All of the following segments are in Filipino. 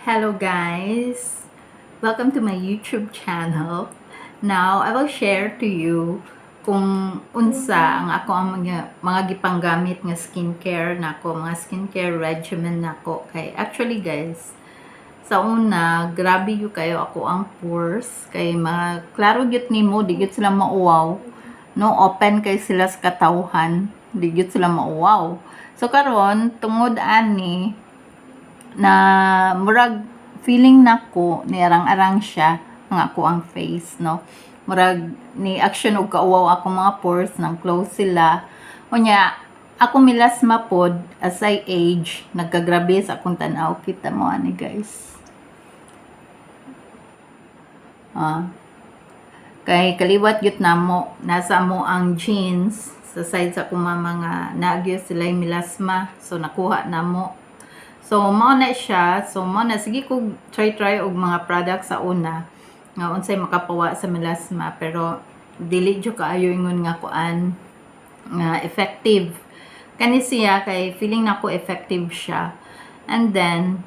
Hello guys! Welcome to my YouTube channel. Now, I will share to you kung unsa ang ako ang mga gipanggamit nga skincare nako, mga skincare regimen nako. Kay actually guys, sa una, grabe yu kayo ako ang pores kay mga klaro gyud nimo, di gyud sila mauwaw. No, open kay sila sa katawhan, di gyud sila mauwaw. So karon tungod ani na murag feeling nako ni arang-arang siya ang ako ang face, no, murag ni action og kauwaw ako mga pores nang close sila unya ako milasma pod as I age nagkagrabe sa akong tanaw. Kita mo ani guys, kay kaliwat gyud namo nasa mo ang genes sa side sa akong mga nagyo sila milasma, so nakuha namo. So, mao na siya. So, mao na. Sige ko try og mga products sa una. Nga, unsay makapawa sa melasma. Pero, dili jo kaayo ingon nga kuan nga effective. Kani siya, kay feeling na ko effective siya. And then,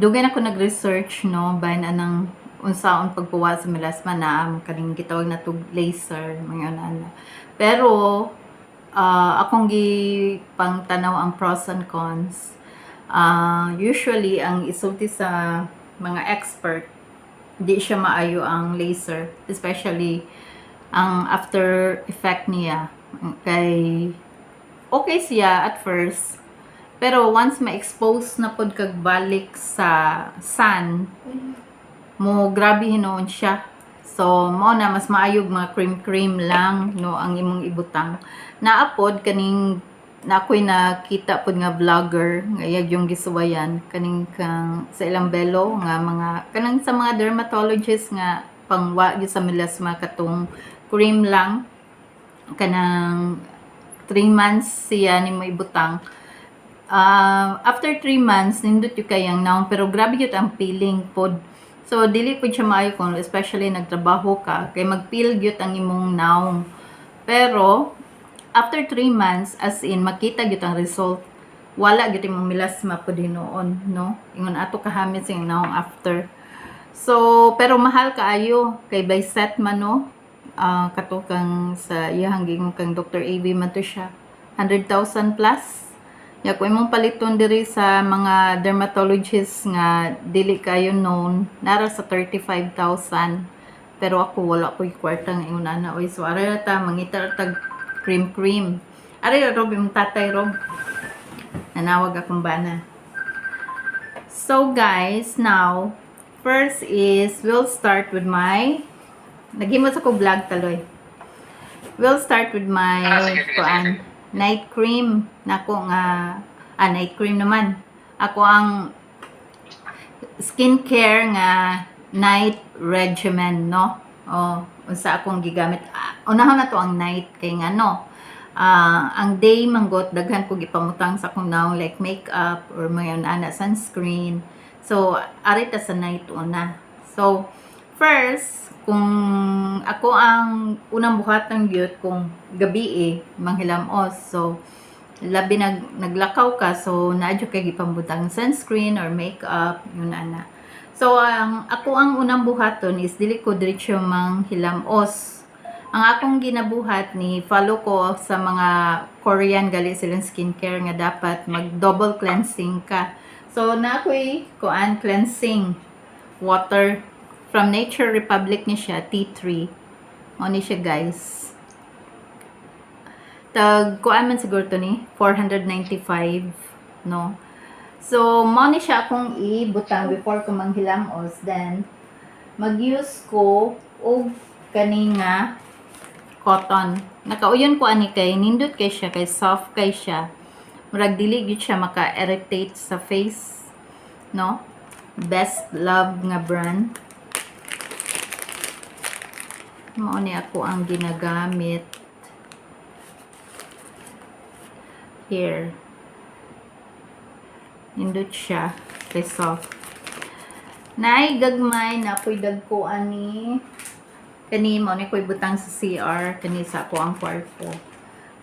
dugay na ko nag-research, no, by na nang unsaon pagpawa sa melasma na kaning gitawag na to laser, mga ana. Pero, akong gipang tanaw ang pros and cons. Usually, ang isulti sa mga expert, di siya maayo ang laser. Especially, ang after effect niya. Kay, okay siya at first. Pero once ma-expose na pod kag balik sa sun, mo grabe hinoon siya. So, mo na mas maayog mga cream lang, no, ang imong ibutang. Naapod kaning na ako'y nakita pod nga vlogger ngayag yung gisuwayan kaning kang sa ilang belo nga mga kanang sa mga dermatologist nga pangwa gyud sa melasma katong cream lang kanang 3 months siya ni mo ibutang. After 3 months nindot yung kayang naong, pero grabe yun ang peeling pod. So dili pod siya maayo kung especially nagtrabaho ka kay mag-peel gyud ang imong naong. Pero after 3 months, as in, makita gyud ang result. Wala gyud imong melasma po din noon, no? Ingon ato kahamit sing naong after. So, pero mahal kaayo kay by set man, no? Kato kang sa iyang gingon kang Dr. AB man to siya. 100,000 plus. Ya ko imong paliton diri sa mga dermatologists nga dili kayo known, nara sa 35,000. Pero ako wala ko'y kwartang ingon ana oy. So ara ta mangita tag cream. Ari Rob, yung tatay Rob. Nanawag akong bana. So guys, now, first is, we'll start with my, naghimot ako vlog taloy. We'll start with my, kuan, night cream. Nako nga, night cream naman. Ako ang skincare nga night regimen, no? Unsa akong gigamit. Unahon na to ang night kay nga no. Ang day manggot daghan ko gipamutang sa akong naong like makeup or mga ana sunscreen. So ari ta sa night una. So first, kung ako ang unang buhatan gyud kung gabi manghilamos. So labi naglakaw ka, so naadyo kay gipamutang sunscreen or makeup yun ana. So, ako ang unang buhaton is dili ko diretso manghilamos. Ang akong ginabuhat ni follow ko sa mga Korean gali silang skincare nga dapat mag double cleansing ka. So, na ako'y kuan cleansing water from Nature Republic ni siya, T3. O ni siya guys. Tag kuan man siguro to ni 495, no. So, mo ni siya akong ibutang before ko manghilamos. Then, mag-use ko og kaninga cotton. Nakauyon ko ani kay nindot kay siya, kay soft kay siya. Murag dili gyud siya maka-irritate sa face, no? Best Love nga brand. Mo ni ako ang ginagamit here. Nindot siya kay soft. Naay gagmay na ako'y dagko ani kani mo ni ko'y butang sa CR kani sa ako ang kwarto.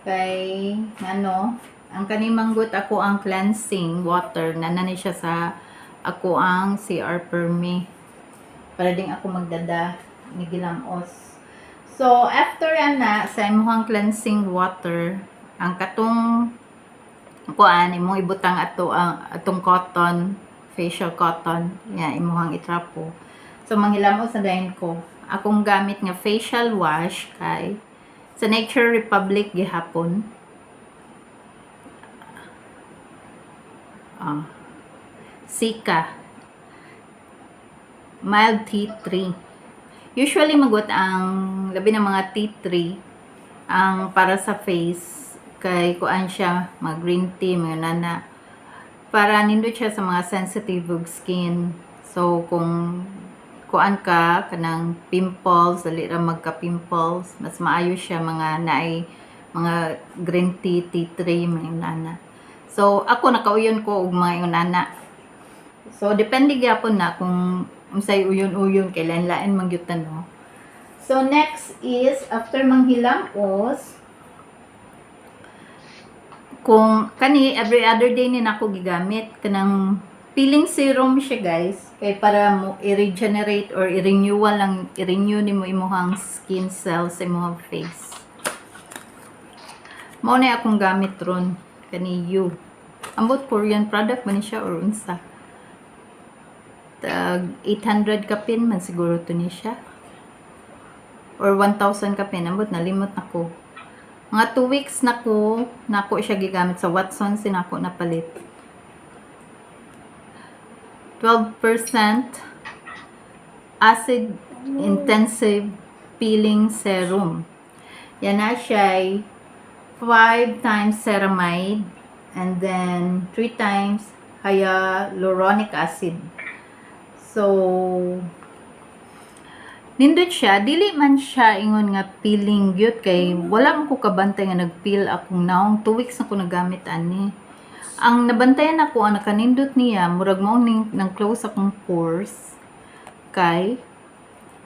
Kay ano, ang kani manggut ako ang cleansing water na nani siya sa ako ang CR Permi. Para din ako magdada ni gilamos. So, after ana, sa imuhang cleansing water, ang katong kuan imong ibutang ato ang atong cotton, facial cotton, yan imuhang itrapo. So, manghilamos na dayon ko. Akong gamit nga facial wash kay sa Nature Republic gihapon. Sika mild tea tree. Usually magot ang labi ng mga tea tree ang para sa face kay kuan siya mag green tea mga nana para nindot siya sa mga sensitive skin. So kung kuan ka kanang pimples dali ra magka pimples mas maayo siya mga naay mga green tea tea tree mga nana. So ako nakauyon ko og mga nana. So depende gyapon na kung unsay uyon-uyon kay lain-lain man gyud no. So next is after manghilamos kung kani every other day ni nako gigamit kanang peeling serum siya guys kay para mo i-regenerate or i-renewal lang i-renew nimo imong skin cells sa imong face. Mao na akong gamit ron kani you. Ambot Korean product man siya or unsa. 800 kapin man siguro to ni siya or 1,000 kapin ambot nalimot nako mga 2 weeks nako siya gigamit sa Watsons sinako napalit 12% acid intensive peeling serum yan na siya 5 times ceramide and then 3 times hyaluronic acid. So, nindot siya, dili man siya ingon nga peeling gyud kay wala man ko kabantay nga nagpeel akong naong 2 weeks na ko nagamit ani. Ang nabantayan ako ang nakanindot niya, murag mao ning nang close akong pores kay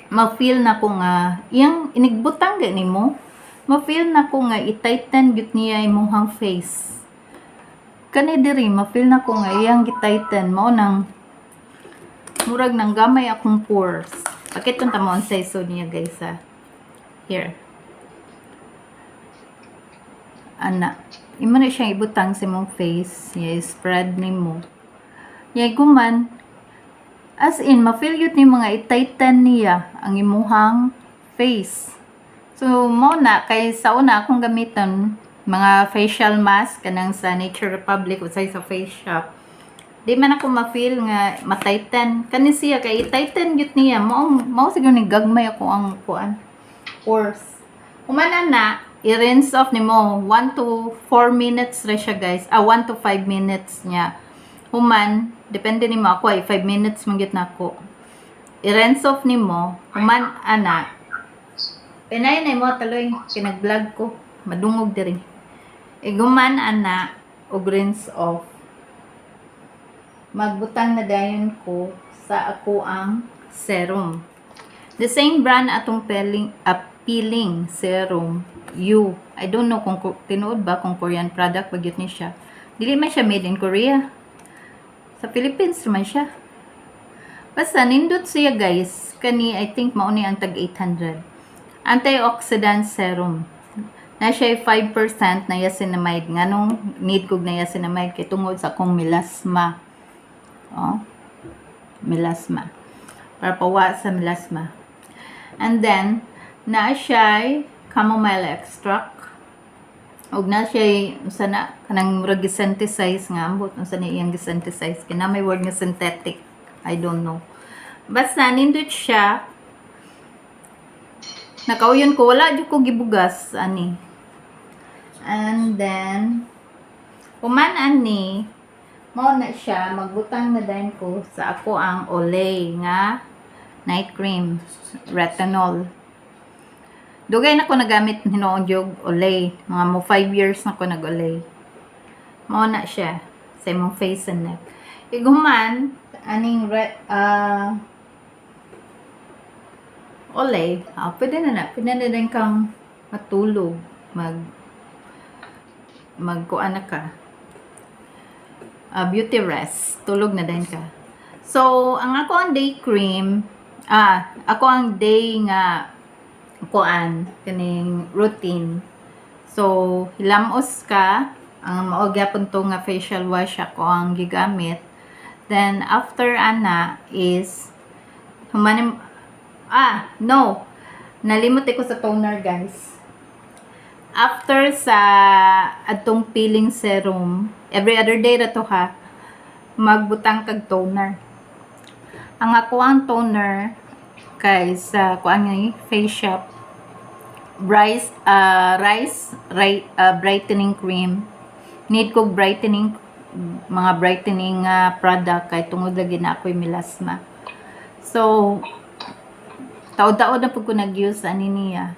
ma-feel na ko nga iyang inigbutang gani mo, ma-feel na ko nga i-tighten gyud niya imong face. Kani diri ma-feel na ko nga iyang gi-tighten mao nang murag nang gamay akong pores. Pakitong tamo ang size niya guys ha. Here. Ana. Imo na siyang ibutang sa mong face. Spread nimo. Guman. As in, ma-feel yun ni mga i-tighten niya ang imuhang face. So, mo na, kay sa una akong gamiton mga facial mask kanang sa Nature Republic usay sa face shop. Di man ako ma-feel nga ma-tighten. Kani siya kay i-tighten gyud niya. Mao siguro ni gagmay ako ang kuan. Pores. Humana na i-rinse off nimo 1 to 4 minutes ra siya guys. 1 to 5 minutes niya. Human, depende nimo ako ay 5 minutes man gyud nako. I-rinse off nimo. Human ana. Pinay na mo taloy kinag-vlog ko. Madungog diri. Iguman ana og rinse off. Magbutang na dayon ko sa ako ang serum. The same brand atong peeling serum. You. I don't know kung tinuod ba kung Korean product bagyot ni siya. Dili man siya made in Korea. Sa Philippines man siya. Basta nindot siya guys. Kani I think mao ni ang tag 800. Antioxidant serum. Na siya 5% niacinamide. Nganong need kog niacinamide kay tungod sa akong melasma. Melasma. Para pawa sa melasma. And then, na siya chamomile extract. Og na siya sana kanang murag synthesize nga ambot unsa ni iyang synthesize kina may word nga synthetic. I don't know. Basta nindot siya. Nakauyon ko wala jud ko gibugas ani. And then human ani mao na siya magbutang na din ko sa ako ang Olay nga night cream retinol. Dugay na ko nagamit hinoon jog Olay, mga mo 5 years na ko nag-Olay. Mao na siya sa imong face and neck. Iguman aning Olay, pwede na din kang matulog, magkuan na ka. Beauty rest, tulog na din ka. So, ang ako ang day cream, ako ang day nga kuan kaning routine. So, hilamos ka, ang mao gyapon to nga facial wash ako ang gigamit. Then after ana is humanim no. Nalimot ko sa toner, guys. After sa atong peeling serum, every other day na to ha, magbutang kag toner. Ang ako ang toner kay sa kuan nga Face Shop brightening cream. Need ko brightening mga brightening product kay tungod lagi na ako'y melasma. So taod-taod na pud ko nag-use ani niya.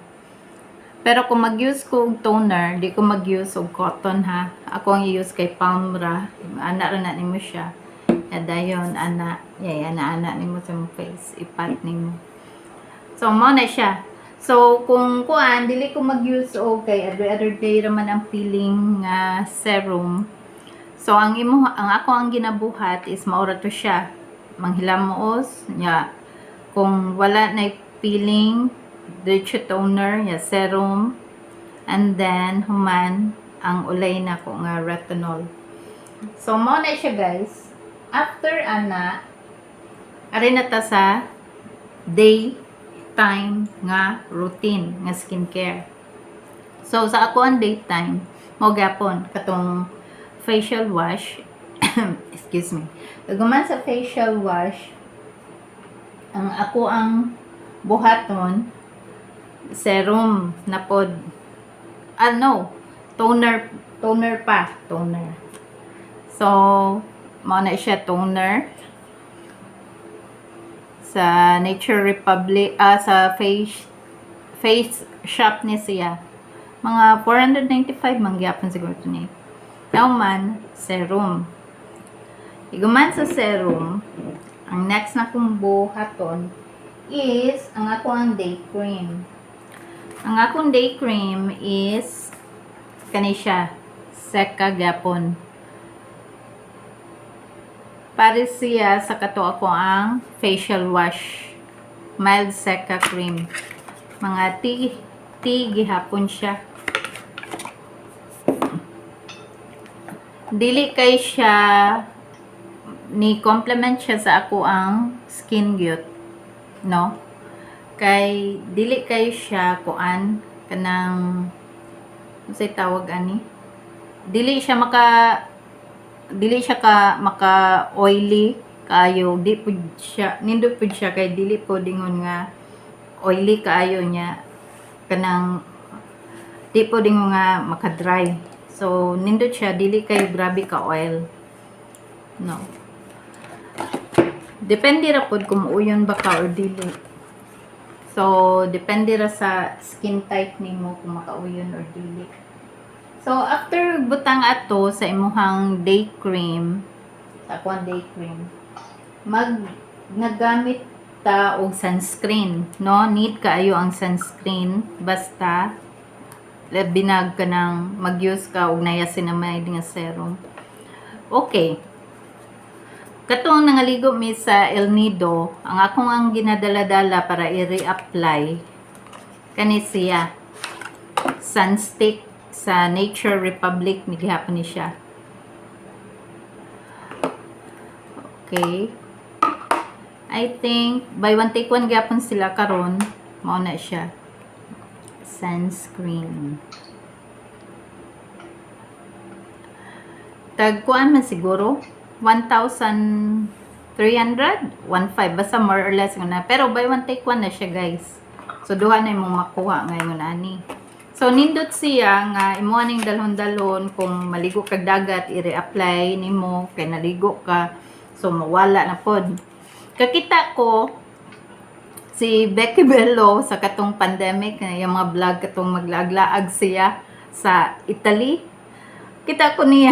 Pero kung mag-use ko og toner, di ko mag-use og cotton ha. Ako ang i-use kay Palmra. Ana ra na nimo siya. Dayon ana, ana nimo sa mong face, ipat nimo. So mo na siya. So kung kuan dili ko mag-use og kay every other day raman ang peeling serum. So ang ako ang ginabuhat is maura to siya. Manghilamos nya. Kung wala na peeling, diretso toner, serum, and then human ang ulay na ko nga retinol. So mo na siya, guys. After ana, ari na ta sa daytime nga routine nga skincare. So sa ako ang daytime, mo gapon katong facial wash. Excuse me. Guman sa facial wash, ang ako ang buhaton serum na pod toner so mo na siya toner sa Nature Republic sa face shop ni siya mga 495 mangyapon siguro to ni now man serum iguman sa serum ang next na kong buhaton is ang ako ang day cream. Ang akong day cream is kani siya Seka gapon. Pare siya sa kato ako ang facial wash. Mild Seka cream. Mga gihapon siya. Dili kay siya ni complement siya sa ako ang skin gut, no? Kay dili kay siya kuan kanang unsay tawag ani? Dili siya maka oily kayo, di pud siya nindot pud siya kay dili po dingon nga oily kaayo niya kanang di po dingon nga maka dry. So nindot siya dili kay grabe ka oil. No. Depende ra pod kung uyon ba ka or dili. So, depende ra sa skin type nimo kung makauyon or dili. So, after butang ato sa imuhang day cream, sa akong day cream, nagamit ta og sunscreen, no? Need kaayo ang sunscreen basta binag ka nang mag-use ka og niacinamide nga serum. Okay. Katong nangaligo mi sa El Nido, ang akong ang ginadala-dala para i-reapply kani siya Sunstick sa Nature Republic, ni gihapon ni siya. Okay. I think buy one take one gihapon sila karon, mao na siya. Sunscreen. Tagkuan man siguro 1,300, 1,500, basta more or less na. Pero buy one take one na siya, guys. So duha na imong makuha ngayon ani. So nindot siya nga imo aning dalhon-dalhon kung maligo kag dagat i-reapply nimo kay naligo ka. So mawala na pod. Kakita ko si Becky Bello sa katong pandemic na yung mga vlog katong maglaag-laag siya sa Italy. Kita ko niya.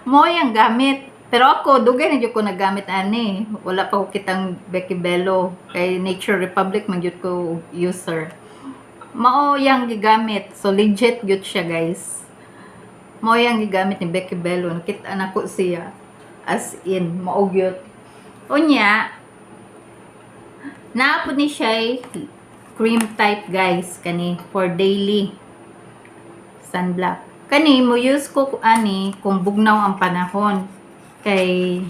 Mo yang gamit. Pero ako, dugay na dyan ko nagamit ani. Wala pa ko kitang Becky Bello. Kay Nature Republic, magyud ko user. Mao yang gigamit. So, legit gyud siya, guys. Mao yang gigamit ni Becky Bello. Nakita na ko siya. As in, mao gyud. Unya, naapod ni siya cream type guys, kani for daily sunblock. Kani mo use ko ani kung bugnaw ang panahon. Kay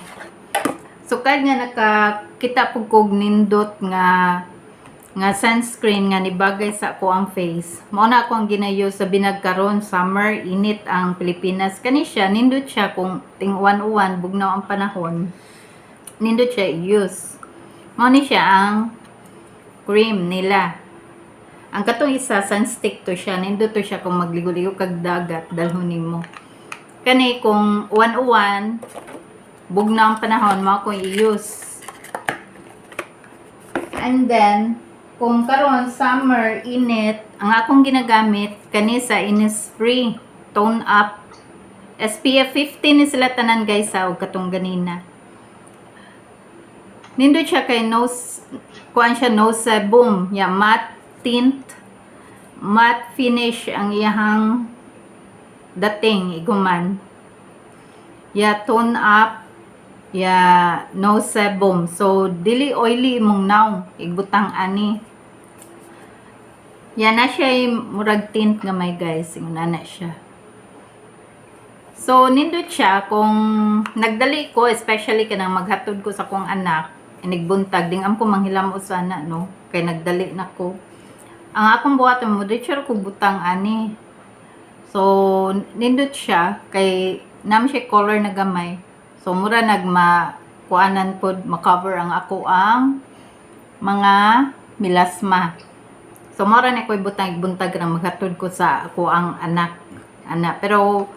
sukad nga nakakita pug kog nindot nga sunscreen nga nibagay sa ako ang face. Mao na ako ang ginayo sa binagkaron summer, init ang Pilipinas. Kani siya nindot siya kung ting-uwan bugnaw ang panahon. Nindot siya use. Mao ni siya ang cream nila. Ang katong isa sunstick to siya, nindot to siya kung magligo-ligo kag dagat dalhon nimo. Kani kung uwan bugnaw ang panahon mo ko i-use. And then kung karon summer init, ang akong ginagamit kani sa Innisfree Tone Up SPF 50 ni sila tanan guys sa og katong ganina. Nindot siya kay nose kuan siya nose sebum ya matte tint, matte finish ang iyahang dating iguman. Ya tone up, ya no sebum. So dili oily mong naw igbutang ani. Ya na siya murag tint nga may guys, inguna na siya. So nindot siya kung nagdali ko, especially kanang maghatod ko sa kong anak, inigbuntag ding am ko manghilam usana no, kay nagdali na ko. Ang akong buhaton mo, dito ko butang ani. So, nindot siya, kay nam siya color na gamay. So, mura kuanan po, makover ang ako ang mga milasma. So, mura na ko'y butang buntag na maghatod ko sa ako ang anak. Pero,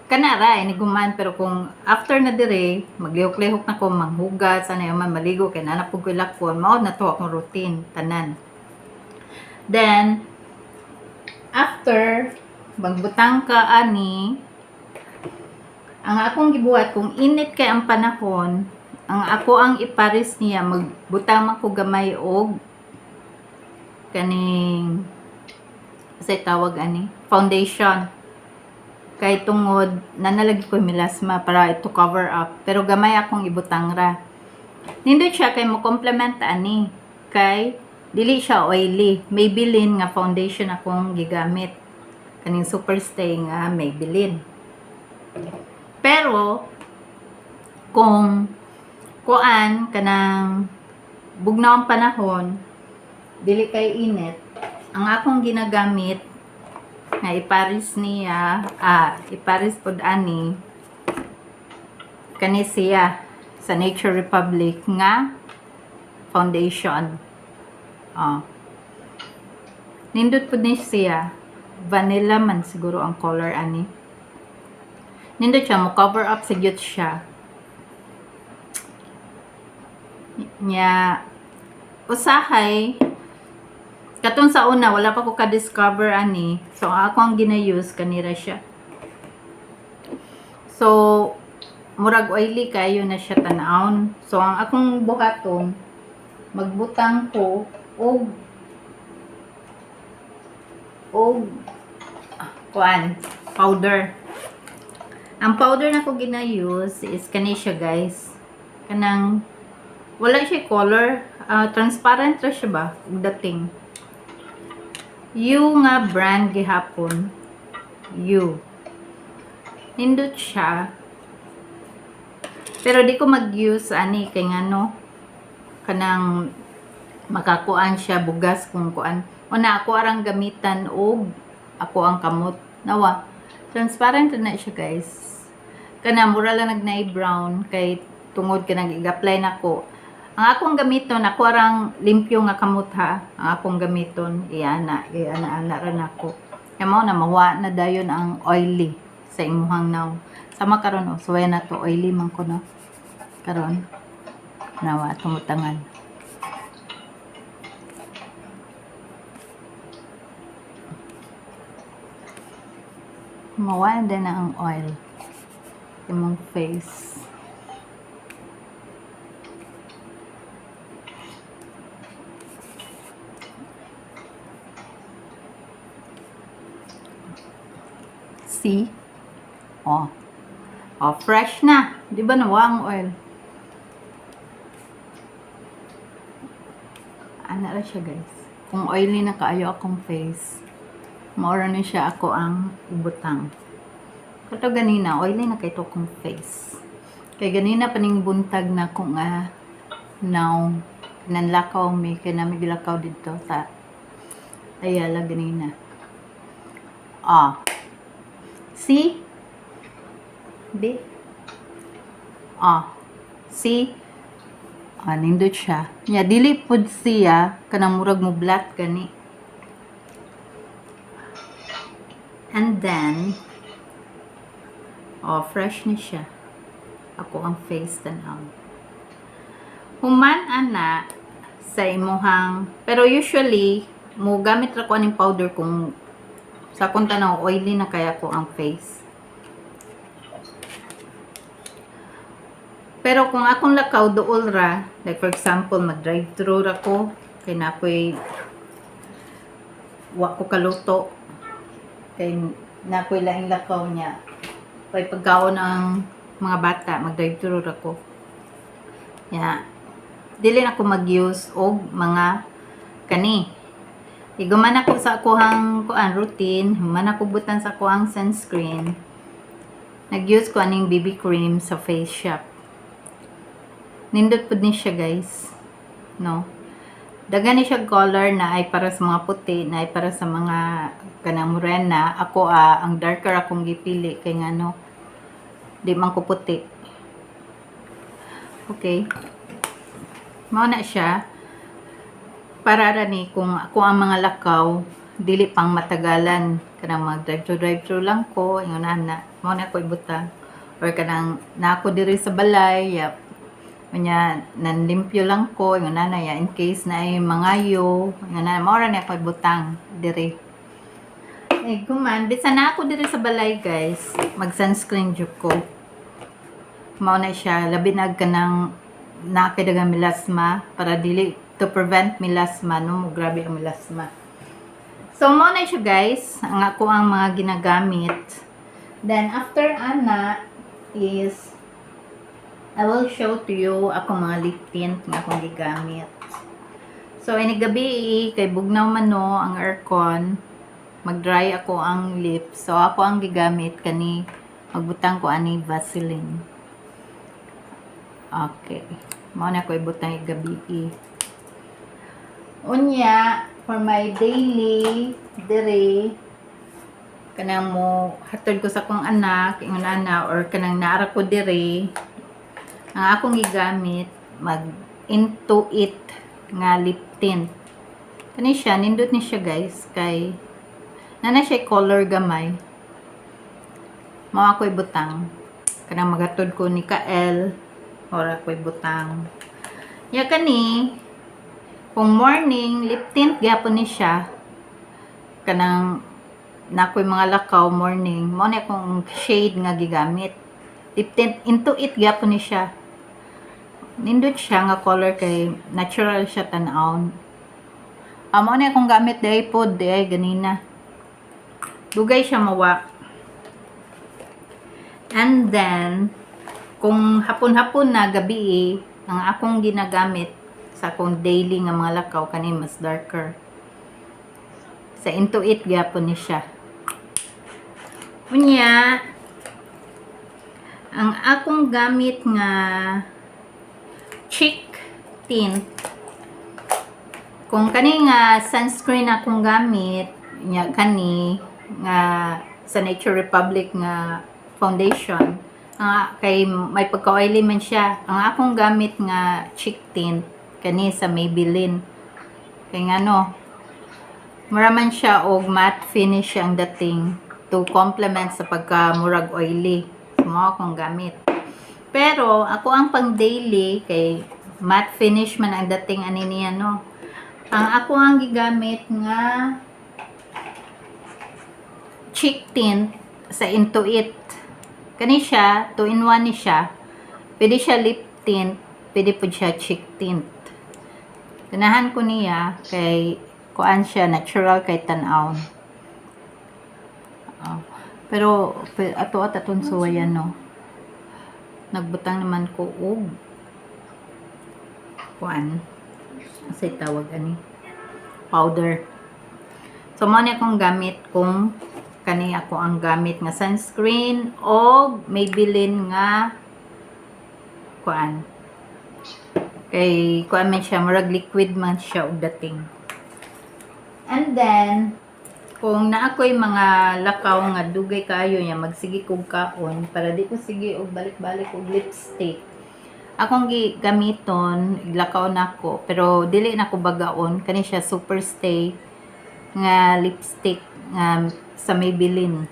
kanara, iniguman. Pero kung after na dire, maglihok-lihok na ko, manghugas, sana yung maligo, kaya nanapog ko lakon, mao na to akong routine, tanan. Then, after, magbutang ka ani, ang akong gibuhat, kung init kay ang panahon, ang ako ang iparis niya, magbutang man ko gamay og kaning, kasi tawag ani, foundation. Kay tungod, nanalagi ko milasma para ito cover up. Pero gamay akong ibutang ra. Nindot siya kay mo complement ani, kay dili siya oily. Maybelline nga foundation akong gigamit. Kaning Superstay nga Maybelline. Pero kung kuan kanang bugnaw ang panahon, dili kay init, ang akong ginagamit nga iparis niya, iparis pod ani kani siya sa Nature Republic nga foundation. Nindot po ni siya, vanilla man siguro ang color ani. Nindot siya, mo cover up sa gyud siya. Nya usahay katong sa una wala pa ko ka-discover ani. So ako ang gina-use kanira siya. So murag oily kayo na siya tan-aon. So ang akong buhaton magbutang ko og kuan powder. Ang powder na ko gina-use is kani siya guys. Kanang wala siya color, transparent ra siya ba ug dating. Yung nga brand gihapon. Nindot siya. Pero di ko mag-use ani kay ngano kanang makakuan siya bugas kung kuan. Una ako arang gamitan og ako ang kamot. Nawa. Transparent na siya guys. Kana mura lang nagnay brown kay tungod ka nag-apply nako. Ang akong gamiton, ako arang limpyo nga kamot ha. Ang akong gamiton, iana ra nako. Kaya mo na mawa na dayon ang oily sa imuhang naw. Sama karon so na to oily man ko no. Karon nawa tumutangan. Mawa din na ang oil imong face. See? Oh, fresh na. Di ba nawa ang oil? Ana ra siya guys. Kung oily na kaayo akong face, maura na siya ako ang ibutang. Kato ganina, oily na kay to akong face. Kay ganina paning buntag na kung now, nanlakaw mi, kaya namin gilakaw dito sa Ayala ganina. See? Be? See? Nindot siya. Nya dili pud siya kanang murag mo black gani. And then fresh ni siya. Ako ang face tanaw. Human ana sa imuhang, pero usually mo gamit ra ko aning powder kung sa akong tanaw oily na kaya ko ang face. Pero kung akong lakaw dool ra, like for example, mag-drive-thru ra ko, kay napoy wa ko kaluto, kay napoy laing lakaw niya. Kay pagkaon ng mga bata, mag-drive-thru ra ko. Dili na ko mag-use og mga kani. Iguman ako sa akuhang routine, human ako butan sa akuhang sunscreen. Nag-use ko aning BB cream sa Face Shop. Nindot pud ni siya guys, no? Dagan ni siya color na ay para sa mga puti, na ay para sa mga kanang morena. Ako ang darker akong gipili kay ngano di man ko puti. Okay, mao na siya para ra ni kung ako ang mga lakaw dili pang matagalan, kanang mag drive thru lang ko ingon ana mao na ko ibutang, or kanang nako diri sa balay kanya nanlimpyo lang ko yung nanay in case na ay mangayo yung nanay maura na ako butang diri. Kuman bisan na ako diri sa balay guys, mag sunscreen jud ko. Mao na siya labi na kanang nakadagang melasma para dili to prevent melasma, no mo grabe ang melasma. So mao na siya guys ang ako ang mga ginagamit. Then after ana is I will show to you akong mga lip tint nga akong gigamit. So, ini gabi kay bugnaw man no ang aircon, mag-dry ako ang lips. So, ako ang gigamit kani magbutang ko ani Vaseline. Okay. Mao na ko ibutang gabi. Unya, for my daily dire kanang mo hatod ko sa akong anak, ingon ana or kanang naara ko dire. Ang akong gigamit mag into it nga lip tint. Kani siya nindot ni siya guys kay nana siya color gamay. Mao ako ibutang kanang magatod ko ni Kael or ako ibutang. Ya kani kung morning lip tint gyapon ni siya kanang nakoy mga lakaw morning mao ni akong shade nga gigamit. Lip tint into it gyapon ni siya. Nindot siya nga color kay natural siya tan-aw. Amo na akong gamit day pod day ganina. Dugay siya mawa. And then kung hapon-hapon na gabi ang akong ginagamit sa akong daily nga mga lakaw kani mas darker. Sa into it gyapon ni siya. Unya ang akong gamit nga cheek tint. Kung kani nga sunscreen akong gamit, nya kani nga sa Nature Republic nga foundation, kay may pagka-oily man siya. Ang akong gamit nga cheek tint kani sa Maybelline. Kay ngano, muraman siya og matte finish ang dating to complement sa pagka-murag oily. Mo akong gamit. Pero ako ang pang daily kay matte finish man ang dating ani niya no. Ang ako ang gigamit nga cheek tint sa Into It. Kani siya 2-in-1 ni siya. Pwede siya lip tint, pwede po siya cheek tint. Ganahan ko niya kay kuan siya natural kay tan-aw. Pero ato aton suwayan no. Nagbutang naman ko og kuan Kasi tawag ani powder. So mo ni akong gamit kung kani ako ang gamit nga sunscreen o Maybelline nga kuan. Kay kuan man siya, murag liquid man siya og dating. And then kung naa ko'y mga lakaw nga dugay kayo niya, magsige kog kaon para di ko sige og balik-balik og lipstick. Akong gamiton, iglakaw na ko, pero dili na ko bagaon. Kani siya super stay nga lipstick nga sa Maybelline.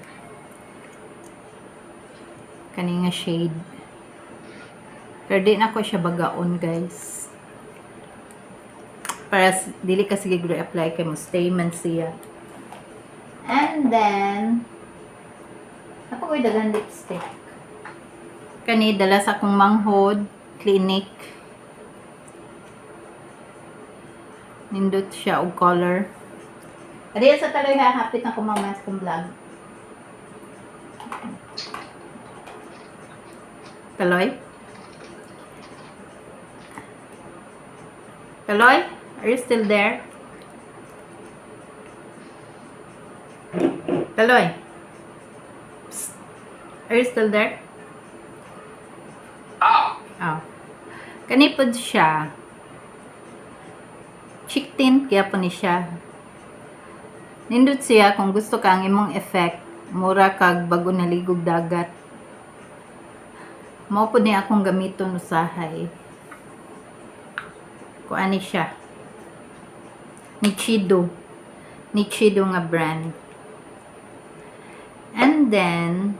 Kani nga shade. Pero di na ko siya bagaon, guys. Para dili ka sige apply kay mo stay man siya. And then, ako ko'y dagang lipstick. Kani, dala sa akong manghod, Clinique. Nindot siya og color. Adiya sa taloy ha, hapit na kumamaya sa kong vlog. Taloy? Taloy? Are you still there? Taloy? Psst. Are you still there? Oh. Kanipod siya. Cheek tint, kaya po ni siya. Nindot siya kung gusto ka ang imong effect. Mura kag bago naligog dagat. Mao po niya akong gamiton usahay. Kuani siya. Nichido. Nichido nga brand. And then,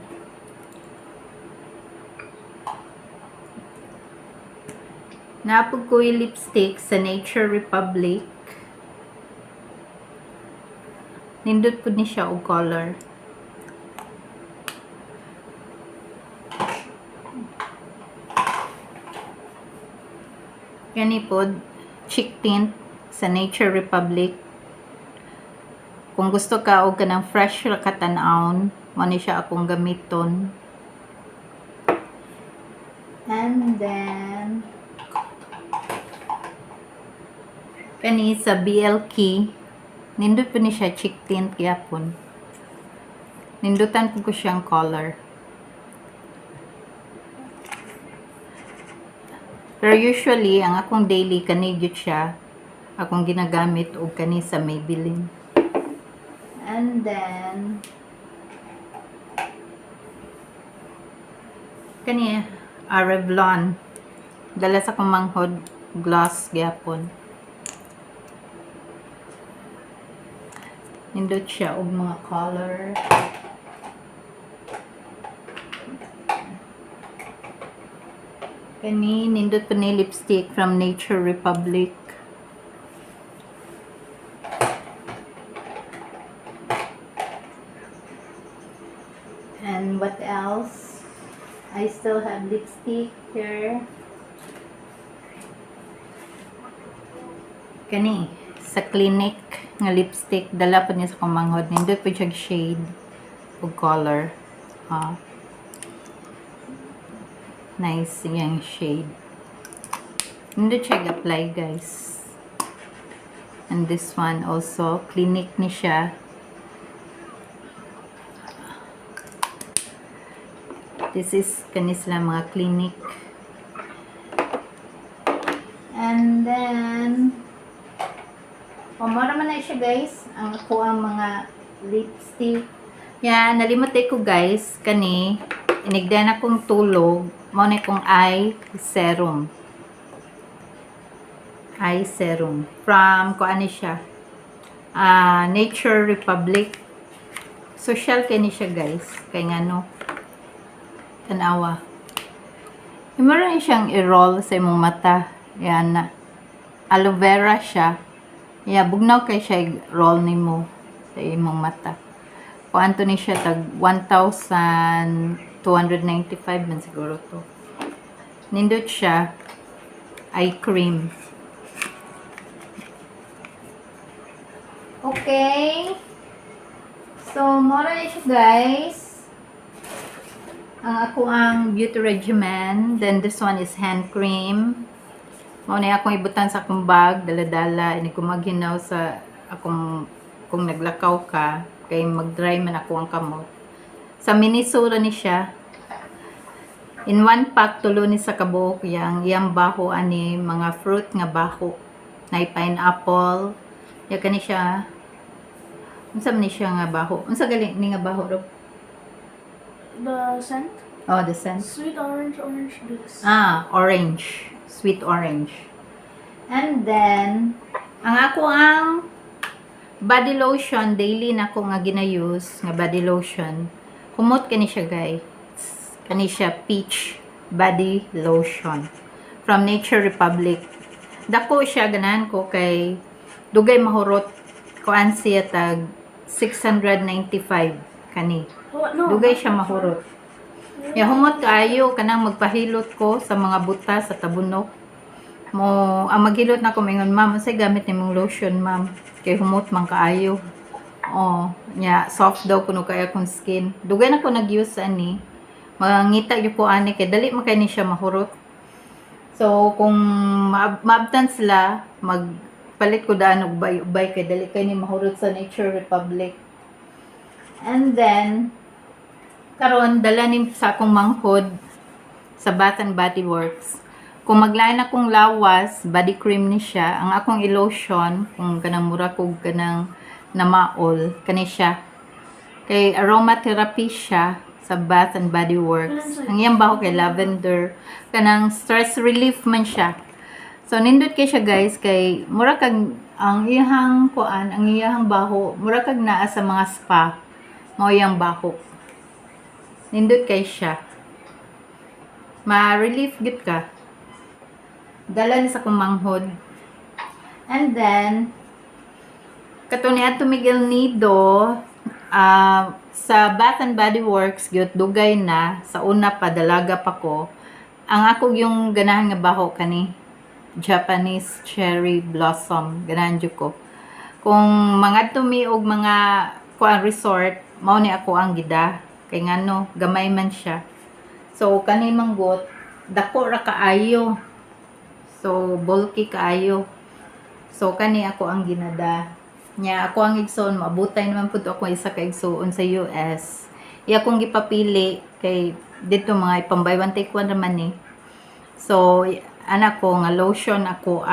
napag ko yung lipstick sa Nature Republic. Nindot po ni siya og color. Kani po, cheek tint sa Nature Republic. Kung gusto ka og kanang fresh ra katanawon, mo ni siya akong gamiton. And then kani sa BL Key, nindot po ni siya cheek tint gyapon. Nindutan ko siyang color. Pero usually ang akong daily kani gyud siya akong ginagamit og kani sa Maybelline. And then kani Revlon, dala sa akong manghod gloss gyapon. Nindot siya og mga color. Kani nindot pa ni lipstick from Nature Republic. And what else? I still have lipstick here. Kani sa Clinique nga lipstick, dala po niya sa kumanghod. Nindot po siya shade o color. Nice yung shade. Nindot siya apply, guys. And this one also, Clinique ni siya. This is kanis lang mga Clinique. And then pamora man na siya, guys. Ang ako ang mga lipstick. Yan, nalimutay ko, guys. Kani, inigdan akong tulog. Mao na kong eye serum. Eye serum. From, kuan siya. Nature Republic. Social kani siya, guys. Kaya nga no. Tanawa. Meron siyang i-roll sa imong mata. Yan na. Aloe vera siya. Bugnaw kay siya i-roll nimo sa imong mata. Kuanto ni siya tag 1,295 man siguro to. Nindot siya eye cream. Okay. So, mora na siya, guys. Ang ako ang beauty regimen. Then this one is hand cream. Mao na akong ibutan sa akong bag, dala-dala, ini ko maghinaw sa akong kung naglakaw ka, kay mag-dry man ako ang kamot. Sa Minnesota ni siya. In one pack tulo ni sa kabuok yang baho ani mga fruit nga baho. Nay pineapple. Ya kani siya. Unsa man ni siya nga baho? Unsa gali ni nga baho ro? The scent? Oh, the scent. Sweet orange juice. Orange. Sweet orange. And then, ang body lotion, daily na ko nga gina-use, nga body lotion. Humot kani siya, guys. Kani siya peach body lotion. From Nature Republic. Dako siya, ganahan ko kay dugay mahurot. Kuan siya tag 695 kani. Oh, no. Dugay siya mahurot. Ya humot kaayo kanang magpahilot ko sa mga buta sa tabunok. Ang maghilot na ko mingon, ma'am, unsay gamit nimong lotion, ma'am? Kay humot man kaayo. Soft daw kuno kay akong skin. Dugay na ko nag-use ani. Mangita gyud ko ani kay dali man kay ni siya mahurot. So kung maabtan sila, magpalit ko daan og ubay kay dali kay ni mahurot sa Nature Republic. And then karon dala ni sa akong manghod sa Bath and Body Works. Kung maglain akong lawas, body cream ni siya, ang akong i-lotion, kung kanang mura ko kanang namaol, kani siya. Kay aromatherapy siya sa Bath and Body Works. Ang iyang baho kay lavender, kanang stress relief man siya. So nindot kay siya guys, kay mura kag ang iyang kuan, ang iyang baho, mura kag naa sa mga spa. Mao iyang baho. Nindot kay siya. Ma-relief gid ka. Dala ni sa akong manghod. And then, kato ni Ato Miguel Nido, sa Bath and Body Works, gyud dugay na, sa una pa, dalaga pa ko, ang ako yung ganahan nga baho kani, Japanese Cherry Blossom, ganahan jud ko. Kung mga tumi og mga resort, mao ni ako ang gida, kay ngano, gamay man siya. So, kani manggot, dako ra kaayo. So, bulky kaayo. So, kani ako ang ginada. Nya, ako ang igsoon, maabutay naman po ako isa ka igsoon sa US. Iya akong gipapili, kay dito mga ipambay 1 take 1 naman eh. So, anak ko, nga lotion ako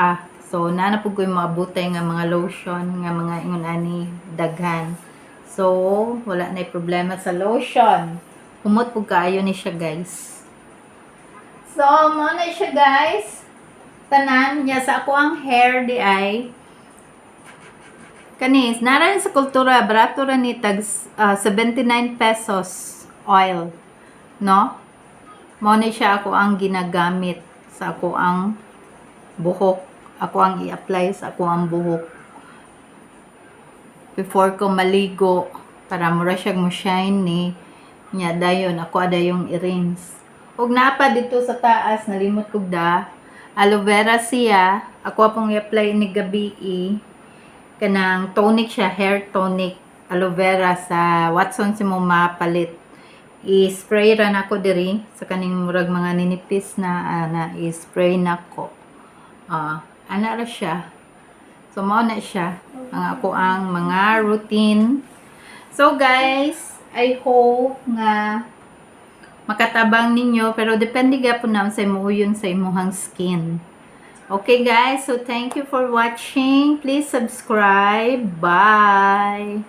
So, naanapog ko yung maabutay nga mga lotion, nga mga ingon ani daghan. So, wala na problema sa lotion. Humot po kaayo ni siya, guys. So, muna siya, guys. Tanan niya sa ako ang hair di ay kanis naran sa kultura barato ra ni tag 79 pesos oil, no? Mo ni siya ako ang ginagamit sa ako ang buhok, ako ang i-apply sa ako ang buhok before ko maligo para mura siya mo shiny nya dayon ako adayong i-rinse. Ug napa dito sa taas nalimot ko aloe vera siya. Ako pong i-apply ni gabi kanang tonic siya, hair tonic, aloe vera sa Watson si mo mapalit. I-spray ra na ko diri sa kaning murag mga ninipis na i-spray na ko. Ana ra siya. So mao na siya ang ako ang mga routine. So guys, I hope nga makatabang ninyo, pero depende gapon na sa imuyon sa imuhang skin. Okay guys, so thank you for watching. Please subscribe. Bye!